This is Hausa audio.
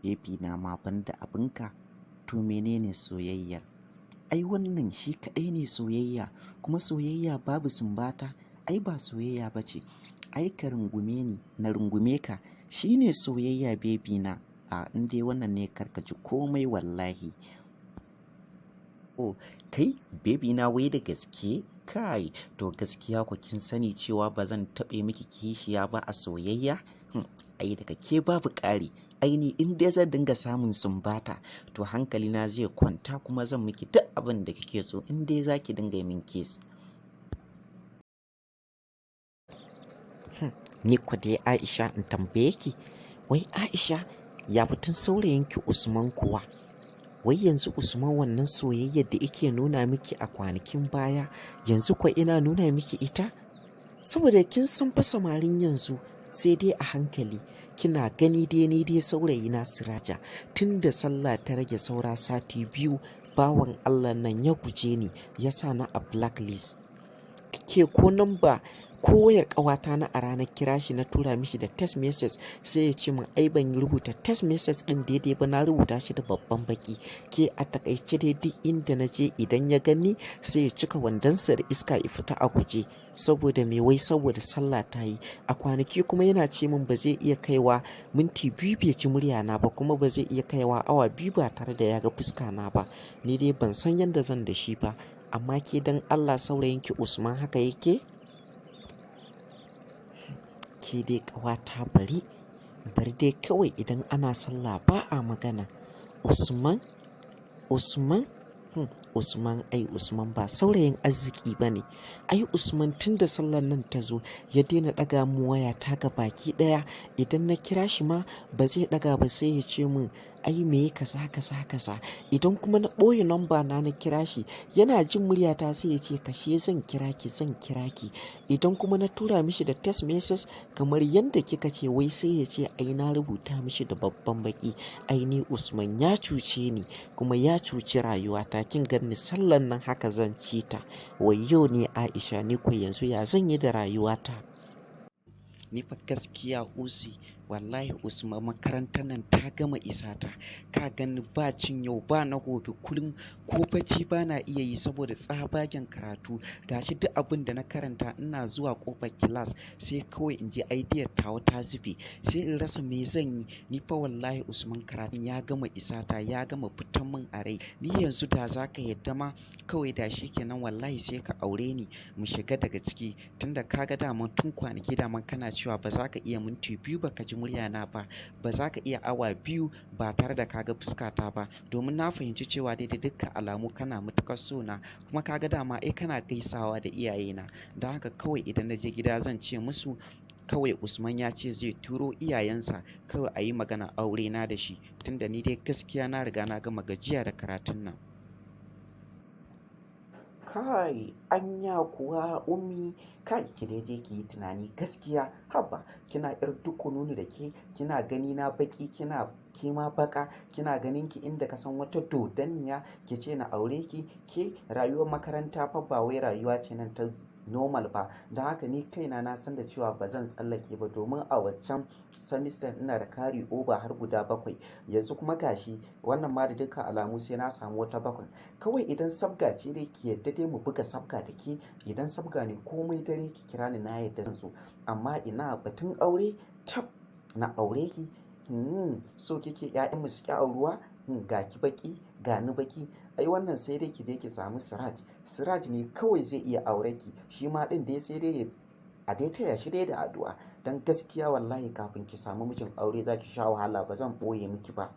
Baby na ma banda abinka, to menene soyayyar? Ai wannan shi kaɗai ne soyayya, kuma soyayya babu sumbata, ai ba soyayya ba ce. Ai ka rungume ni, na rungume ka, shi ne soyayya baby na. In dai wannan ne kar ka ji komai wallahi. Oh, kai baby na wai da gaske? Kai, to gaskiya ku kin sani cewa ba zan taɓe miki kishiya ba a soyayya? Ai daga ke babu ƙari. Ai ni in dai zan dinga samun sumbata, to hankalina zai kwanta kuma zan miki duk abin da kike so in dai za ki dinga min kiss. Ni kwa dai Aisha in tambaye ki, wai Aisha ya batun saurayinki Usman kuwa? Wai yanzu Usman wannan soyayyar da yake nuna miki a kwanakin baya, yanzu kwa ina nuna miki ita? Saboda kin san fa samarin yanzu sai dai a hankali. Kina gani dai ni dai saurayina Siraja, tun da sallah ta rage saura sati 2, bawan Allah nan ya guje ni ya sa na a blacklist. Ke ko namba ko wayar ƙawata na a ranar kira shi na tura mishi da text message, sai ya ce min ai ban rubuta text message ɗin daidai ba, na rubuta shi da babban baki. Ke a takaice dai duk inda na je idan ya gani sai ya cika wandonsa da iska ya fita a guje. Saboda me? Wai saboda sallah ta yi. A kwanaki kuma yana ce min ba zai iya kaiwa minti 2 bai ji muryana ba, kuma ba zai iya kaiwa awa 2 ba tare da ya ga fuska na ba. Ni dai ban san yadda zan da shi ba. Amma ke dan Allah saurayinki Usman haka yake? Ke dai ƙawata bari dai kawai idan ana sallah ba a magana. Usman ai Usman ba saurayin arziki ba ne. Ai Usman tun da sallar nan ta zo ya daina ɗaga mu waya ta ga baki ɗaya. Idan na kira shi ma ba zai ɗaga ba, sai ya ce min ai me kaza. Idan kuma na ɓoye namba na kira shi, yana jin muryata sai ya ce kashe zan kira ki. Idan kuma na tura mishi da text message kamar yadda kika ce, wai sai ya ce ai na rubuta mishi da babban baki. Ai ni Usman ya cuce ni kuma ya cuci rayuwata. Kin ganni sallan nan haka zan ci ta. Wayyo ne Aisha, ni ko yanzu ya zan yi da rayuwata? Ni fa gaskiya Usi, wallahi Usman makarantar nan ta gama isata. Ka gani ba cin yau ba na gobe, kullum ko bacci ba na iya yi saboda tsabagen karatu. Gashi duk abin da na karanta ina zuwa kofar kilas sai kawai in ji aidiyar tawa ta zube, sai in rasa me zan yi. Ni fa wallahi Usman karatun ya gama isata, ya gama fitan min a rai. Ni yanzu da za ka yadda ma kawai da shi kenan wallahi sai ka aure ni mu shiga daga ciki. Tunda ka ga daman tun kwanaki daman kana cewa ba za ka iya minti 2 ba ka ji muryana ba, ba za ka iya awa 2 ba tare da ka ga fuskata ba. Domin na fahimci cewa dai da dukkan alamu kana matuƙar so na, kuma ka ga dama ai kana gaisawa da iyayena. Don haka kawai idan na je gida zan ce musu kawai Usman ya ce zai turo iyayensa kawai a yi magana aure na da shi. Tunda ni dai gaskiya na riga na gama gajiya da karatun nan. Kai anya kuwa ummi, kai ki dai je ki yi tunani gaskiya. Haba kina yar dukununu da ke, kina gani na baki, kina kima baka, kina ganin ki inda ka san wata dodanniya, ki ce na aure ki. Ke rayuwar makaranta fa ba wai rayuwa ce nan ta normal ba. Don haka ni kaina na san da cewa ba zan tsallake ba, domin a waccan semester ina da kari over har guda 7. Yanzu kuma gashi wannan ma da dukkan alamu sai na samu wata 7. Kawai idan sabga ce dai ki yadda dai mu buga sabga da ke. Idan sabga ne komai dare ki kira ni, na yadda zan zo. Amma ina batun aure, tab na aure ki. So kike 'ya'yanmu su ƙi auruwa? Ga ki baki, ga ni baki. Ai wannan sai dai ki je ki samu Siraj ne kawai zai iya aure ki. Shi ma ɗin dai sai dai a dai taya shi dai da addu'a. Don gaskiya wallahi kafin ki samu mijin aure za ki sha wahala, ba zan ɓoye miki ba.